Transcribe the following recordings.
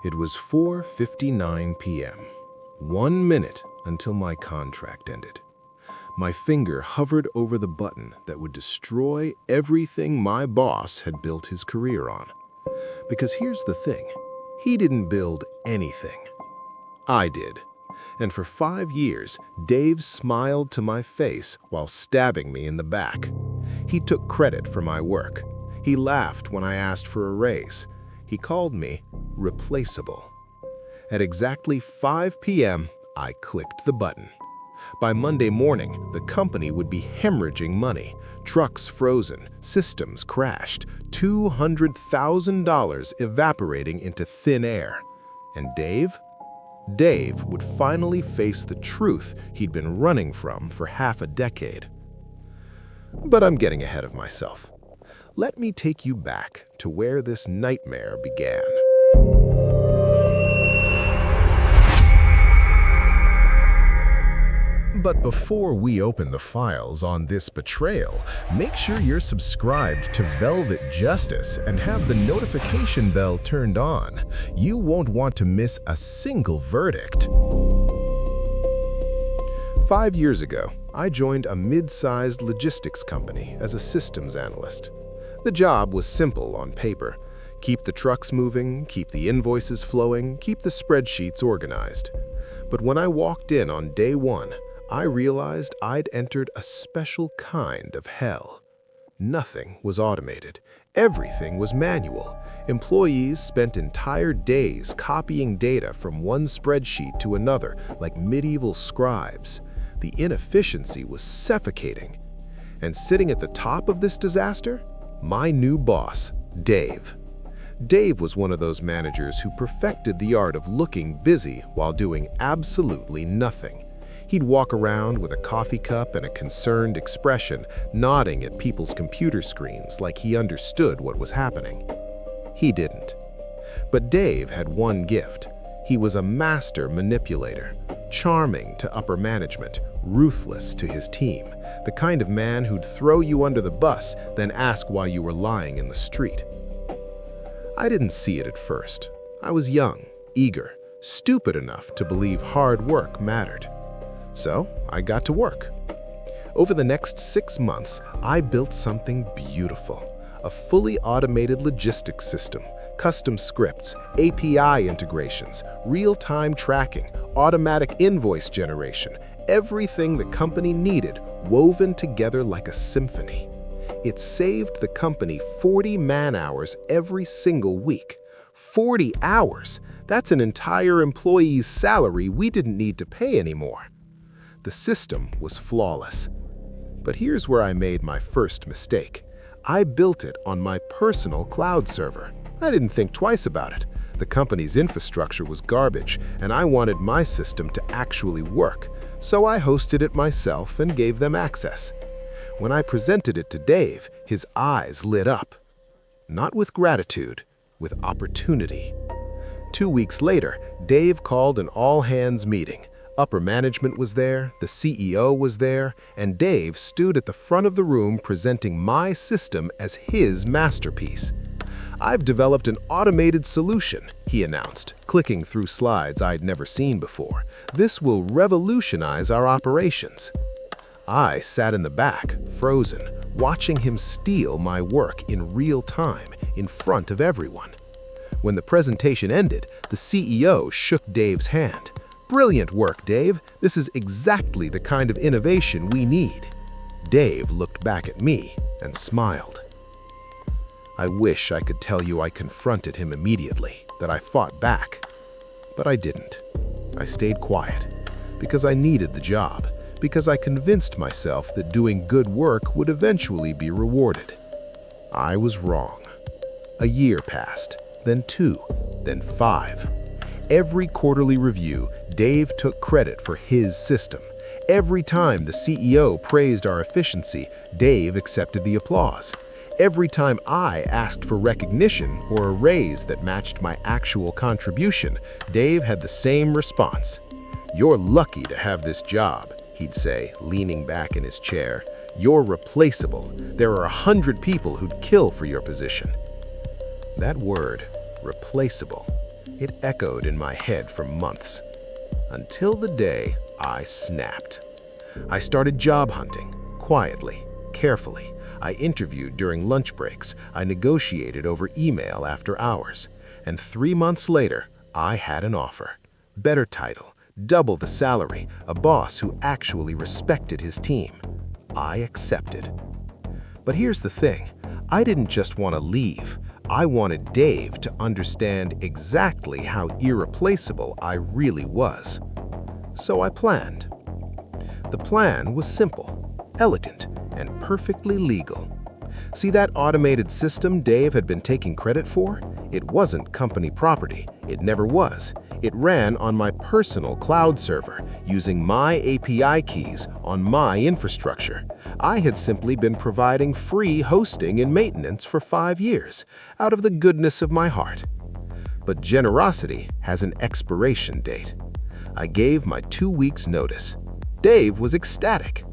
It was 4:59 p.m., 1 minute until my contract ended. My finger hovered over the button that would destroy everything my boss had built his career on. Because here's the thing, he didn't build anything. I did. And for 5 years, Dave smiled to my face while stabbing me in the back. He took credit for my work. He laughed when I asked for a raise. He called me Replaceable. At exactly 5 p.m., I clicked the button. By Monday morning, the company would be hemorrhaging money, trucks frozen, systems crashed, $200,000 evaporating into thin air. And Dave would finally face the truth he'd been running from for half a decade. But I'm getting ahead of myself. Let me take you back to where this nightmare began. But before we open the files on this betrayal, make sure you're subscribed to Velvet Justice and have the notification bell turned on. You won't want to miss a single verdict. 5 years ago, I joined a mid-sized logistics company as a systems analyst. The job was simple on paper. Keep the trucks moving, keep the invoices flowing, keep the spreadsheets organized. But when I walked in on day one, I realized I'd entered a special kind of hell. Nothing was automated. Everything was manual. Employees spent entire days copying data from one spreadsheet to another like medieval scribes. The inefficiency was suffocating. And sitting at the top of this disaster? My new boss, Dave. Dave was one of those managers who perfected the art of looking busy while doing absolutely nothing. He'd walk around with a coffee cup and a concerned expression, nodding at people's computer screens like he understood what was happening. He didn't. But Dave had one gift. He was a master manipulator, charming to upper management, ruthless to his team, the kind of man who'd throw you under the bus, then ask why you were lying in the street. I didn't see it at first. I was young, eager, stupid enough to believe hard work mattered. So I got to work. Over the next 6 months, I built something beautiful. A fully automated logistics system, custom scripts, API integrations, real-time tracking, automatic invoice generation, everything the company needed woven together like a symphony. It saved the company 40 man-hours every single week. 40 hours! That's an entire employee's salary we didn't need to pay anymore. The system was flawless. But here's where I made my first mistake. I built it on my personal cloud server. I didn't think twice about it. The company's infrastructure was garbage, and I wanted my system to actually work, so I hosted it myself and gave them access. When I presented it to Dave, his eyes lit up. Not with gratitude, with opportunity. 2 weeks later, Dave called an all-hands meeting. Upper management was there, the CEO was there, and Dave stood at the front of the room presenting my system as his masterpiece. "I've developed an automated solution," he announced, clicking through slides I'd never seen before. "This will revolutionize our operations." I sat in the back, frozen, watching him steal my work in real time in front of everyone. When the presentation ended, the CEO shook Dave's hand. "Brilliant work, Dave. This is exactly the kind of innovation we need." Dave looked back at me and smiled. I wish I could tell you I confronted him immediately, that I fought back. But I didn't. I stayed quiet, because I needed the job, because I convinced myself that doing good work would eventually be rewarded. I was wrong. A year passed, then 2, then 5. Every quarterly review, Dave took credit for his system. Every time the CEO praised our efficiency, Dave accepted the applause. Every time I asked for recognition or a raise that matched my actual contribution, Dave had the same response. "You're lucky to have this job," he'd say, leaning back in his chair. "You're replaceable. There are 100 people who'd kill for your position." That word, replaceable, It echoed in my head for months, until the day I snapped. I started job hunting, quietly, carefully. I interviewed during lunch breaks. I negotiated over email after hours. And 3 months later, I had an offer. Better title, double the salary, a boss who actually respected his team. I accepted. But here's the thing. I didn't just want to leave. I wanted Dave to understand exactly how irreplaceable I really was. So I planned. The plan was simple, elegant, and perfectly legal. See that automated system Dave had been taking credit for? It wasn't company property. It never was. It ran on my personal cloud server, using my API keys on my infrastructure. I had simply been providing free hosting and maintenance for 5 years, out of the goodness of my heart. But generosity has an expiration date. I gave my 2 weeks' notice. Dave was ecstatic.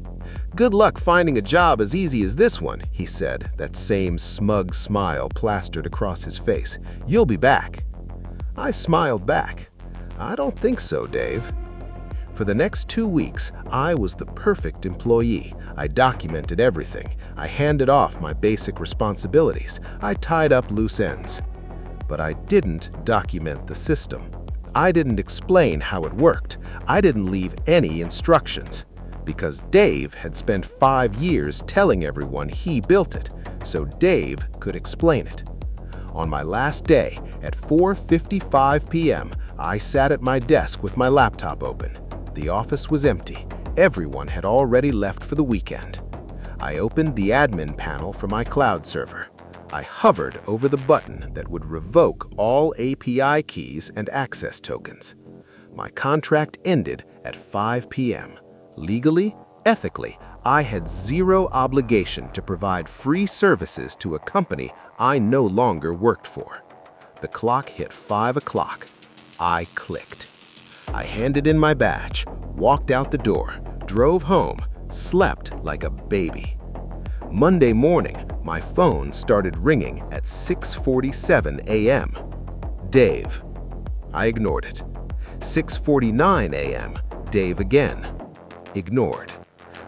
"Good luck finding a job as easy as this one," he said, that same smug smile plastered across his face. "You'll be back." I smiled back. "I don't think so, Dave." For the next 2 weeks, I was the perfect employee. I documented everything. I handed off my basic responsibilities. I tied up loose ends. But I didn't document the system. I didn't explain how it worked. I didn't leave any instructions. Because Dave had spent 5 years telling everyone he built it, so Dave could explain it. On my last day, at 4:55 p.m., I sat at my desk with my laptop open. The office was empty. Everyone had already left for the weekend. I opened the admin panel for my cloud server. I hovered over the button that would revoke all API keys and access tokens. My contract ended at 5 p.m. Legally, ethically, I had zero obligation to provide free services to a company I no longer worked for. The clock hit 5 o'clock. I clicked. I handed in my badge, walked out the door, drove home, slept like a baby. Monday morning, my phone started ringing at 6:47 a.m. Dave. I ignored it. 6:49 a.m. Dave again. Ignored.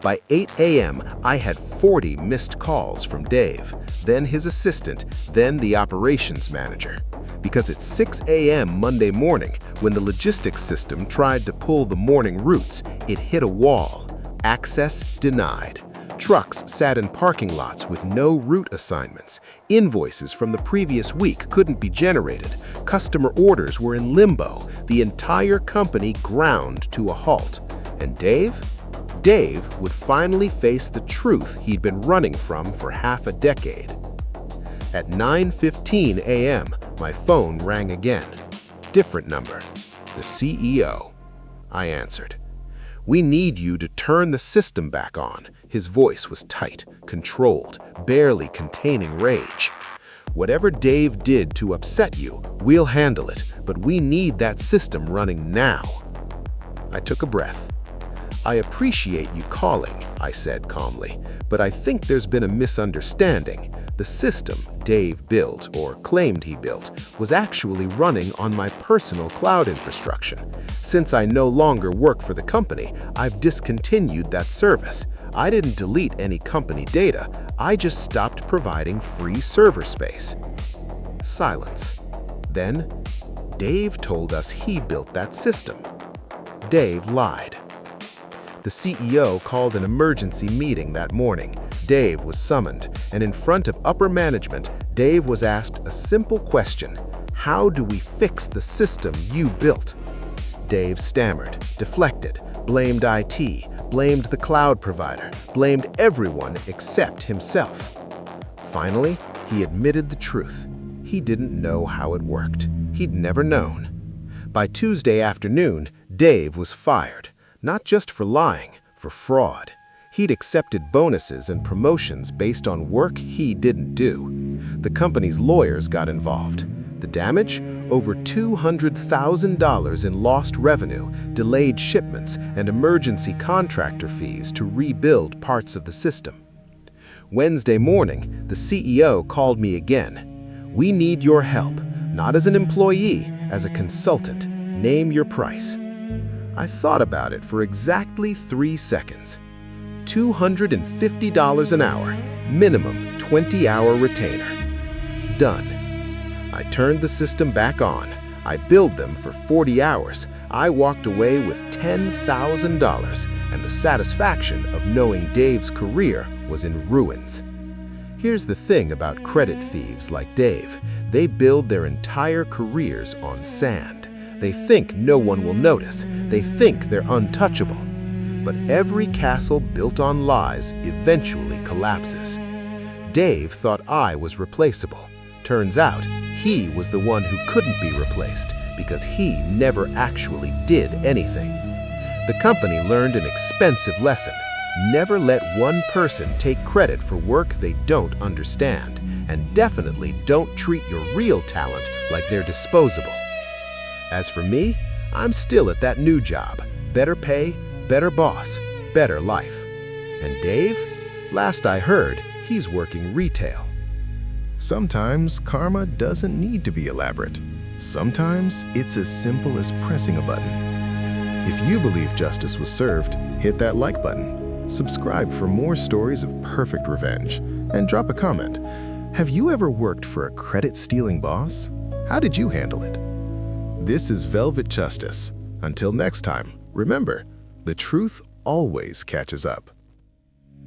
By 8 a.m., I had 40 missed calls from Dave, then his assistant, then the operations manager. Because at 6 a.m. Monday morning, when the logistics system tried to pull the morning routes, it hit a wall. Access denied. Trucks sat in parking lots with no route assignments. Invoices from the previous week couldn't be generated. Customer orders were in limbo. The entire company ground to a halt. And Dave would finally face the truth he'd been running from for half a decade. At 9:15 a.m., my phone rang again. Different number. The CEO. I answered. "We need you to turn the system back on." His voice was tight, controlled, barely containing rage. "Whatever Dave did to upset you, we'll handle it, but we need that system running now." I took a breath. "I appreciate you calling," I said calmly, "but I think there's been a misunderstanding. The system Dave built, or claimed he built, was actually running on my personal cloud infrastructure. Since I no longer work for the company, I've discontinued that service. I didn't delete any company data. I just stopped providing free server space." Silence. Then, "Dave told us he built that system." Dave lied. The CEO called an emergency meeting that morning. Dave was summoned, and in front of upper management, Dave was asked a simple question: "How do we fix the system you built?" Dave stammered, deflected, blamed IT, blamed the cloud provider, blamed everyone except himself. Finally, he admitted the truth. He didn't know how it worked. He'd never known. By Tuesday afternoon, Dave was fired. Not just for lying, for fraud. He'd accepted bonuses and promotions based on work he didn't do. The company's lawyers got involved. The damage? Over $200,000 in lost revenue, delayed shipments, and emergency contractor fees to rebuild parts of the system. Wednesday morning, the CEO called me again. "We need your help, not as an employee, as a consultant, name your price. I thought about it for exactly 3 seconds. $250 an hour, minimum 20-hour retainer. Done. I turned the system back on. I billed them for 40 hours. I walked away with $10,000 and the satisfaction of knowing Dave's career was in ruins. Here's the thing about credit thieves like Dave. They build their entire careers on sand. They think no one will notice. They think they're untouchable. But every castle built on lies eventually collapses. Dave thought I was replaceable. Turns out, he was the one who couldn't be replaced because he never actually did anything. The company learned an expensive lesson. Never let one person take credit for work they don't understand, and definitely don't treat your real talent like they're disposable. As for me, I'm still at that new job. Better pay, better boss, better life. And Dave? Last I heard, he's working retail. Sometimes karma doesn't need to be elaborate. Sometimes it's as simple as pressing a button. If you believe justice was served, hit that like button. Subscribe for more stories of perfect revenge, and drop a comment. Have you ever worked for a credit-stealing boss? How did you handle it? This is Velvet Justice. Until next time, remember, the truth always catches up.